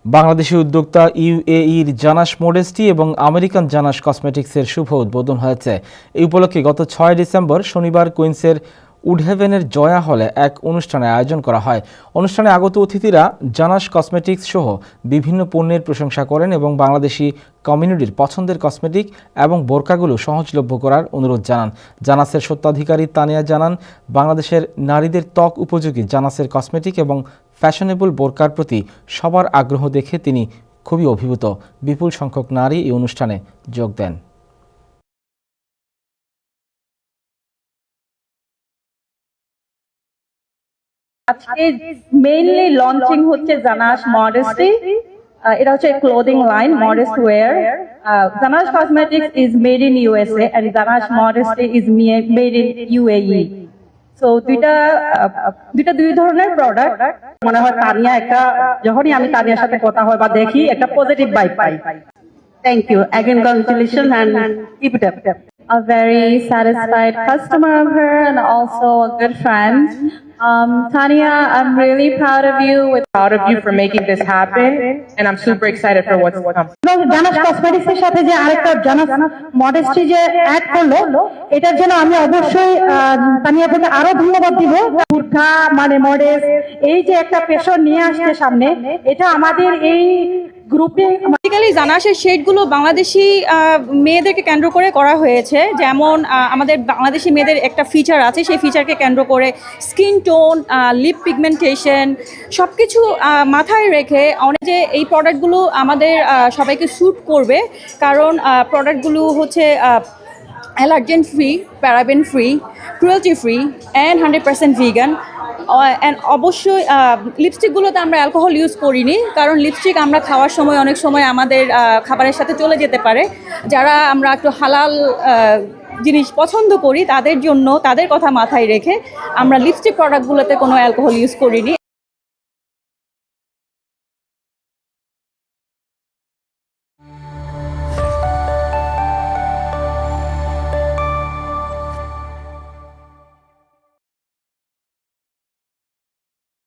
বাংলাদেশি উদ্যোক্তা ইউএইর জানাস মডেস্টি এবং আমেরিকান জানাস কসমেটিক্সের শুভ উদ্বোধন হয়েছে। এই উপলক্ষে গত 6 ডিসেম্বর শনিবার কুইন্সের উডহেভেনের জয়া হলে এক অনুষ্ঠানের আয়োজন করা হয়। অনুষ্ঠানে আগত অতিথিরা জানাস কসমেটিক্স সহ বিভিন্ন পণ্যের প্রশংসা করেন এবং বাংলাদেশি কমিউনিটির পছন্দের কসমেটিক এবং বোরকাগুলো সহজলভ্য করার অনুরোধ জানান। জানাসের স্বত্বাধিকারী তানিয়া জানান, বাংলাদেশের নারীদের ত্বক উপযোগী জানাসের কসমেটিক এবং ফ্যাশনেবল বোরকার প্রতি সবার আগ্রহ দেখে তিনি খুবই অভিভূত। বিপুল সংখ্যক নারী এই অনুষ্ঠানে যোগ দেন। আজকে মেইনলি লঞ্চিং হচ্ছে জানাস মডেস্টি। এটা হচ্ছে clothing line modest wear. Janas cosmetics is made in USA and Janas modesty is made in UAE. So দুই ধরনের প্রোডাক্ট। মনে হয় তানিয়া একটা, যখনই আমি তানিয়ার সাথে কথা হয় বা দেখি, একটা পজিটিভ ভাইব পাই। Thank you again, congratulation and keep it up. A very satisfied customer of her and also a good friend. Tanya, I'm really proud of you. Proud of you for making this happen, and I'm super excited for what's to come. জানাস cosmetics এর সাথে যে আরেকটা জানাস modesty যে add করলো, এটার জন্য আমি অবশ্যই তানিয়াকে আরো ধন্যবাদ দিব। বুরখা মানে মডেস্ট, এই যে একটা পেশন নিয়ে আসছে সামনে, এটা আমাদের এই গ্রুপে জানাসের শেডগুলো বাংলাদেশি মেয়েদেরকে কেন্দ্র করে করা হয়েছে। যেমন আমাদের বাংলাদেশি মেয়েদের একটা ফিচার আছে, সেই ফিচারকে কেন্দ্র করে স্কিন টোন, লিপ পিগমেন্টেশন সব কিছু মাথায় রেখে অনেক যে এই প্রোডাক্টগুলো আমাদের সবাইকে স্যুট করবে, কারণ প্রোডাক্টগুলো হচ্ছে allergen free, paraben free, cruelty free and 100% vegan. And অবশ্যই লিপস্টিকগুলোতে আমরা অ্যালকোহল ইউজ করিনি, কারণ লিপস্টিক আমরা খাওয়ার সময় অনেক সময় আমাদের খাবারের সাথে চলে যেতে পারে। যারা আমরা একটু হালাল জিনিস পছন্দ করি তাদের জন্য, তাদের কথা মাথায় রেখে আমরা লিপস্টিক প্রোডাক্টগুলোতে কোনো অ্যালকোহল ইউজ করিনি।